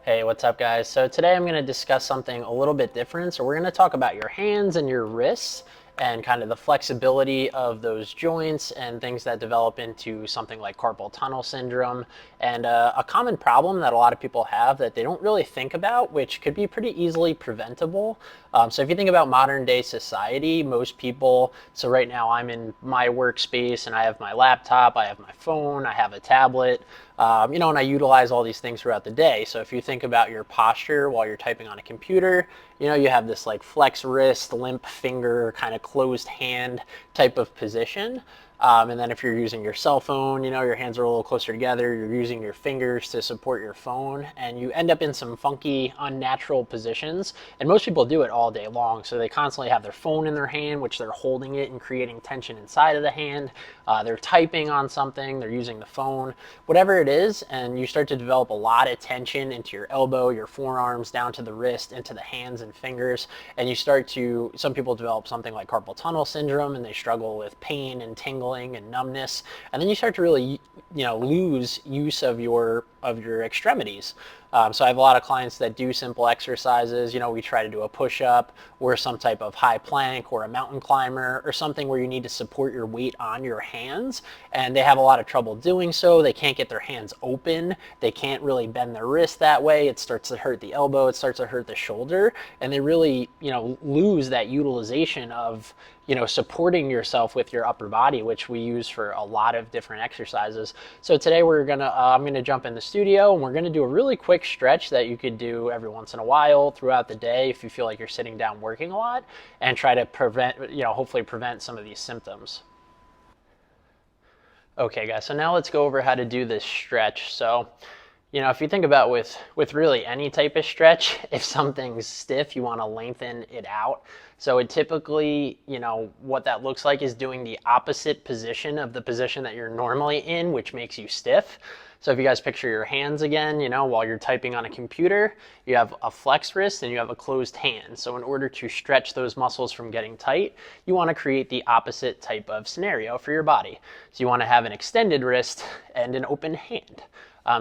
Hey, what's up guys? So today I'm going to discuss something a little bit different. So we're going to talk about your hands and your wrists and kind of the flexibility of those joints and things that develop into something like carpal tunnel syndrome. And a common problem that a lot of people have that they don't really think about, which could be pretty easily preventable. So if you think about modern day society, most people, so right now I'm in my workspace and I have my laptop, I have my phone, I have a tablet, and I utilize all these things throughout the day. So if you think about your posture while you're typing on a computer, you have this like flex wrist, limp finger, kind of closed hand type of position. And then if you're using your cell phone, your hands are a little closer together, you're using your fingers to support your phone, and you end up in some funky, unnatural positions. And most people do it all day long. So they constantly have their phone in their hand, which they're holding it and creating tension inside of the hand. They're typing on something, they're using the phone, whatever it is, and you start to develop a lot of tension into your elbow, your forearms, down to the wrist, into the hands and fingers. And some people develop something like carpal tunnel syndrome, and they struggle with pain and tingling and numbness, and then you start to really lose use of your extremities. So I have a lot of clients that do simple exercises. We try to do a push-up or some type of high plank or a mountain climber or something where you need to support your weight on your hands, and they have a lot of trouble doing so. They can't get their hands open, they can't really bend their wrist that way. It starts to hurt the elbow, it starts to hurt the shoulder, and they really lose that utilization of supporting yourself with your upper body, which we use for a lot of different exercises. So today I'm gonna jump in the studio and we're gonna do a really quick stretch that you could do every once in a while throughout the day if you feel like you're sitting down working a lot, and try to hopefully prevent some of these symptoms. Okay guys, so now let's go over how to do this stretch. So if you think about with really any type of stretch, if something's stiff, you want to lengthen it out. So it typically, what that looks like is doing the opposite position of the position that you're normally in, which makes you stiff. So if you guys picture your hands again, while you're typing on a computer, you have a flexed wrist and you have a closed hand. So in order to stretch those muscles from getting tight, you want to create the opposite type of scenario for your body. So you want to have an extended wrist and an open hand.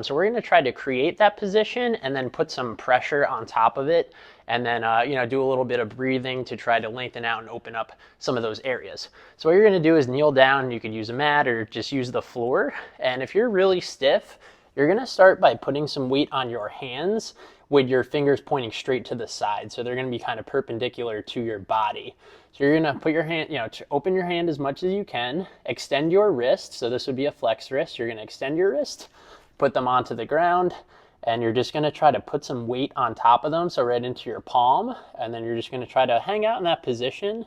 So we're going to try to create that position and then put some pressure on top of it, and then do a little bit of breathing to try to lengthen out and open up some of those areas. So what you're going to do is kneel down. You could use a mat or just use the floor. And if you're really stiff, you're going to start by putting some weight on your hands with your fingers pointing straight to the side. So they're going to be kind of perpendicular to your body. So you're going to put your hand, open your hand as much as you can, extend your wrist. So this would be a flex wrist. You're going to extend your wrist, put them onto the ground, and you're just going to try to put some weight on top of them, so right into your palm, and then you're just going to try to hang out in that position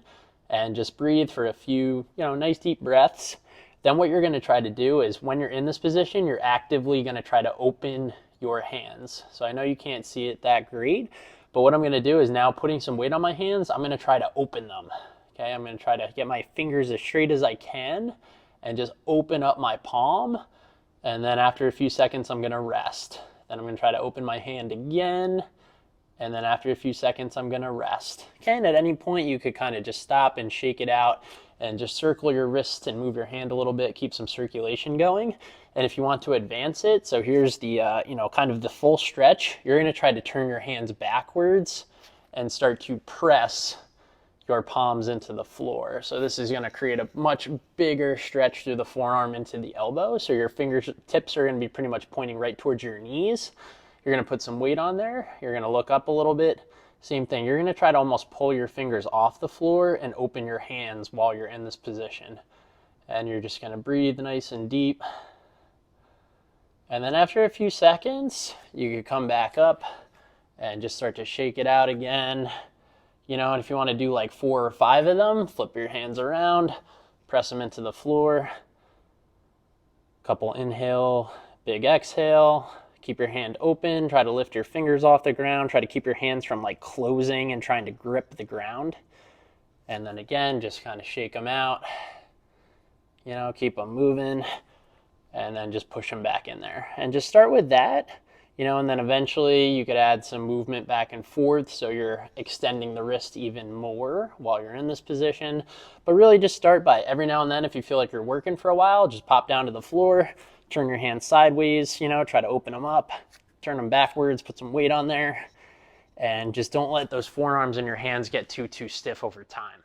and just breathe for a few nice deep breaths. Then what you're going to try to do is, when you're in this position, you're actively going to try to open your hands. So I know you can't see it that great, but what I'm going to do is, now putting some weight on my hands, I'm going to try to open them. Okay, I'm going to try to get my fingers as straight as I can and just open up my palm. And then after a few seconds, I'm going to rest. Then I'm going to try to open my hand again. And then after a few seconds, I'm going to rest. Okay, and at any point, you could kind of just stop and shake it out and just circle your wrist and move your hand a little bit, keep some circulation going. And if you want to advance it, so here's the, kind of the full stretch. You're going to try to turn your hands backwards and start to press your palms into the floor. So this is going to create a much bigger stretch through the forearm into the elbow. So your fingertips are going to be pretty much pointing right towards your knees. You're going to put some weight on there. You're going to look up a little bit. Same thing. You're going to try to almost pull your fingers off the floor and open your hands while you're in this position. And you're just going to breathe nice and deep. And then after a few seconds, you can come back up and just start to shake it out again. And if you want to do like 4 or 5 of them, flip your hands around, press them into the floor. Couple inhale, big exhale. Keep your hand open, try to lift your fingers off the ground, try to keep your hands from like closing and trying to grip the ground. And then again, just kind of shake them out, keep them moving, and then just push them back in there. And just start with that. And then eventually you could add some movement back and forth, so you're extending the wrist even more while you're in this position. But really just start by, every now and then, if you feel like you're working for a while, just pop down to the floor, turn your hands sideways, try to open them up, turn them backwards, put some weight on there, and just don't let those forearms and your hands get too stiff over time.